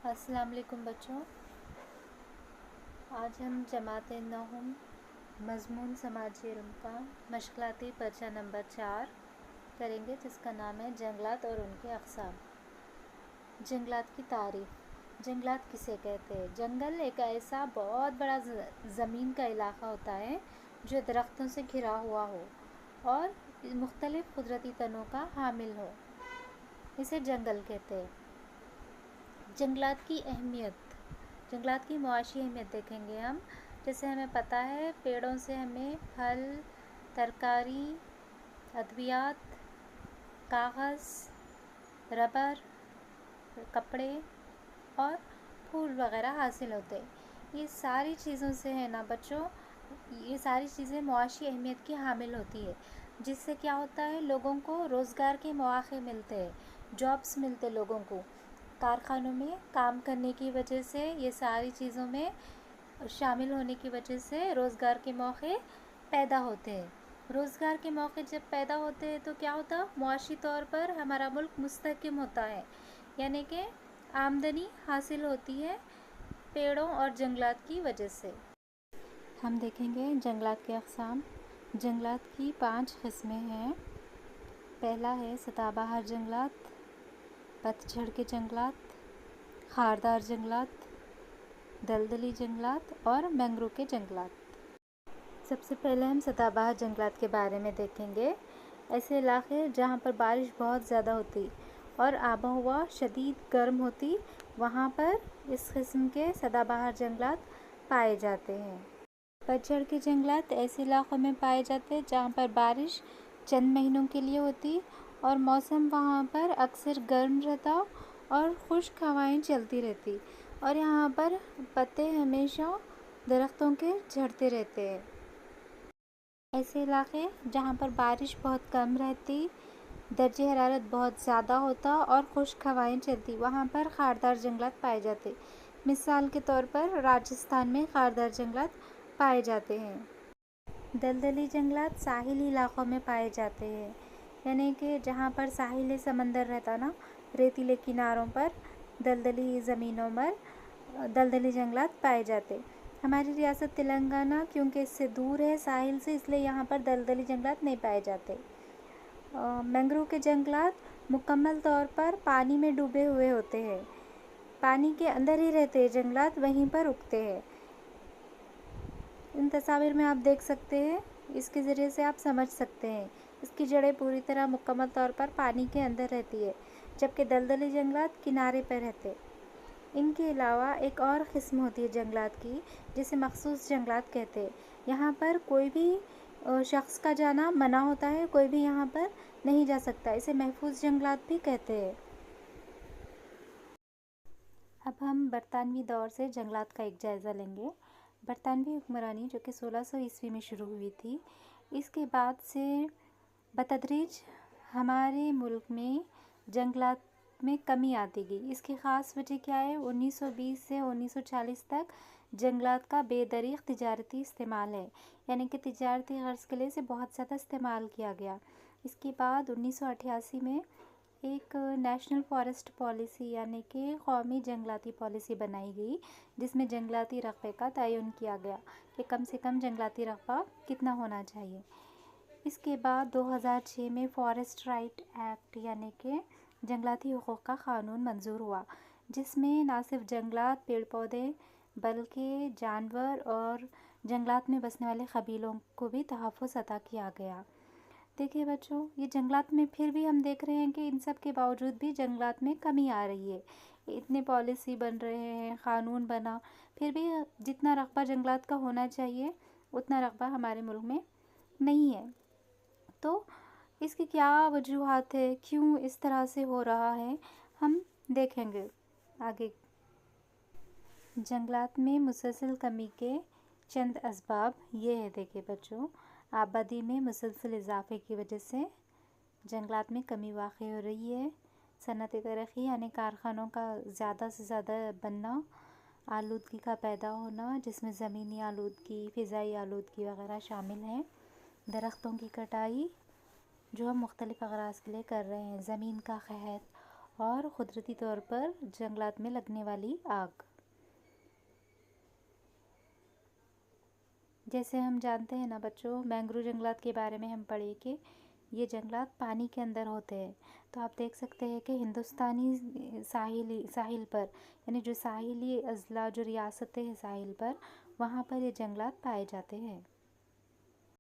السلام علیکم بچوں، آج ہم جماعت نہم مضمون سماجی علم کا مشکلاتی پرچہ نمبر 4 کریں گے، جس کا نام ہے جنگلات اور ان کے اقسام۔ جنگلات کی تعریف۔ جنگلات کسے کہتے ہیں؟ جنگل ایک ایسا بہت بڑا زمین کا علاقہ ہوتا ہے جو درختوں سے گھرا ہوا ہو اور مختلف قدرتی تنوع کا حامل ہو، اسے جنگل کہتے ہیں۔ جنگلات کی اہمیت، جنگلات کی معاشی اہمیت دیکھیں گے ہم۔ جیسے ہمیں پتہ ہے پیڑوں سے ہمیں پھل، ترکاری، ادویات، کاغذ، ربر، کپڑے اور پھول وغیرہ حاصل ہوتے ہیں۔ یہ ساری چیزوں سے ہے نا بچوں، یہ ساری چیزیں معاشی اہمیت کی حامل ہوتی ہے، جس سے کیا ہوتا ہے لوگوں کو روزگار کے مواقع ملتے ہیں، جابس ملتے لوگوں کو۔ کارخانوں میں کام کرنے کی وجہ سے، یہ ساری چیزوں میں شامل ہونے کی وجہ سے روزگار کے موقع پیدا ہوتے ہیں۔ روزگار کے موقع جب پیدا ہوتے ہیں تو کیا ہوتا ہے؟ معاشی طور پر ہمارا ملک مستحکم ہوتا ہے، یعنی کہ آمدنی حاصل ہوتی ہے پیڑوں اور جنگلات کی وجہ سے۔ ہم دیکھیں گے جنگلات کے اقسام۔ جنگلات کی 5 قسمیں ہیں۔ پہلا ہے سدا بہار جنگلات، پتجھڑ کے جنگلات، خاردار جنگلات، دلدلی جنگلات اور مینگروو کے جنگلات۔ سب سے پہلے ہم سدا بہار جنگلات کے بارے میں دیکھیں گے۔ ایسے علاقے جہاں پر بارش بہت زیادہ ہوتی اور آب و ہوا شدید گرم ہوتی، وہاں پر اس قسم کے سدا بہار جنگلات پائے جاتے ہیں۔ پتجھڑ کے جنگلات ایسے علاقوں میں پائے جاتے ہیں جہاں پر بارش چند مہینوں کے لیے ہوتی اور موسم وہاں پر اکثر گرم رہتا اور خشک ہوائیں چلتی رہتی، اور یہاں پر پتے ہمیشہ درختوں کے جھڑتے رہتے ہیں۔ ایسے علاقے جہاں پر بارش بہت کم رہتی، درجہ حرارت بہت زیادہ ہوتا اور خشک ہوائیں چلتی، وہاں پر خاردار جنگلات پائے جاتے۔ مثال کے طور پر راجستھان میں خاردار جنگلات پائے جاتے ہیں۔ دلدلی جنگلات ساحلی علاقوں میں پائے جاتے ہیں، یعنی کہ جہاں پر ساحل سمندر رہتا نا، ریتیلے کناروں پر دلدلی زمینوں پر دلدلی جنگلات پائے جاتے۔ ہماری ریاست تلنگانہ کیونکہ اس سے دور ہے ساحل سے، اس لیے یہاں پر دلدلی جنگلات نہیں پائے جاتے۔ مینگروو کے جنگلات مکمل طور پر پانی میں ڈوبے ہوئے ہوتے ہیں، پانی کے اندر ہی رہتے ہیں جنگلات، وہیں پر اگتے ہیں۔ ان تصاویر میں آپ دیکھ سکتے ہیں، اس کے ذریعے سے آپ سمجھ سکتے ہیں، اس کی جڑیں پوری طرح مکمل طور پر پانی کے اندر رہتی ہے، جبکہ دلدلی جنگلات کنارے پر رہتے۔ ان کے علاوہ ایک اور قسم ہوتی ہے جنگلات کی، جسے مخصوص جنگلات کہتے ہیں۔ یہاں پر کوئی بھی شخص کا جانا منع ہوتا ہے، کوئی بھی یہاں پر نہیں جا سکتا، اسے محفوظ جنگلات بھی کہتے ہیں۔ اب ہم برطانوی دور سے جنگلات کا ایک جائزہ لیں گے۔ برطانوی حکمرانی جو کہ 1600 میں شروع ہوئی تھی، اس کے بعد سے بتدریج ہمارے ملک میں جنگلات میں کمی آتی گئی۔ اس کی خاص وجہ کیا ہے؟ 1920 سے 1940 تک جنگلات کا بے دریغ تجارتی استعمال ہے، یعنی کہ تجارتی غرض کے لیے اسے بہت زیادہ استعمال کیا گیا۔ اس کے بعد 1988 میں ایک نیشنل فارسٹ پالیسی، یعنی کہ قومی جنگلاتی پالیسی بنائی گئی، جس میں جنگلاتی رقبے کا تعین کیا گیا کہ کم سے کم جنگلاتی رقبہ کتنا ہونا چاہیے۔ اس کے بعد 2006 میں فارسٹ رائٹ ایکٹ، یعنی کہ جنگلاتی حقوق کا قانون منظور ہوا، جس میں نہ صرف جنگلات، پیڑ پودے، بلکہ جانور اور جنگلات میں بسنے والے قبیلوں کو بھی تحفظ عطا کیا گیا۔ دیکھیے بچوں، یہ جنگلات میں پھر بھی ہم دیکھ رہے ہیں کہ ان سب کے باوجود بھی جنگلات میں کمی آ رہی ہے۔ اتنے پالیسی بن رہے ہیں، قانون بنا، پھر بھی جتنا رقبہ جنگلات کا ہونا چاہیے اتنا رقبہ ہمارے ملک میں نہیں ہے۔ تو اس کی کیا وجوہات ہے، کیوں اس طرح سے ہو رہا ہے، ہم دیکھیں گے آگے۔ جنگلات میں مسلسل کمی کے چند اسباب یہ ہے، دیکھیں بچوں۔ آبادی میں مسلسل اضافے کی وجہ سے جنگلات میں کمی واقع ہو رہی ہے۔ صنعتی ترقی یعنی کارخانوں کا زیادہ سے زیادہ بننا، آلودگی کا پیدا ہونا، جس میں زمینی آلودگی، فضائی آلودگی وغیرہ شامل ہیں۔ درختوں کی کٹائی جو ہم مختلف اغراض کے لیے کر رہے ہیں، زمین کا قحط اور قدرتی طور پر جنگلات میں لگنے والی آگ۔ جیسے ہم جانتے ہیں نا بچوں، مینگروو جنگلات کے بارے میں ہم پڑھے کہ یہ جنگلات پانی کے اندر ہوتے ہیں۔ تو آپ دیکھ سکتے ہیں کہ ہندوستانی ساحل پر، یعنی جو ساحلی اضلاع، جو ریاستیں ہیں ساحل پر، وہاں پر یہ جنگلات پائے جاتے ہیں۔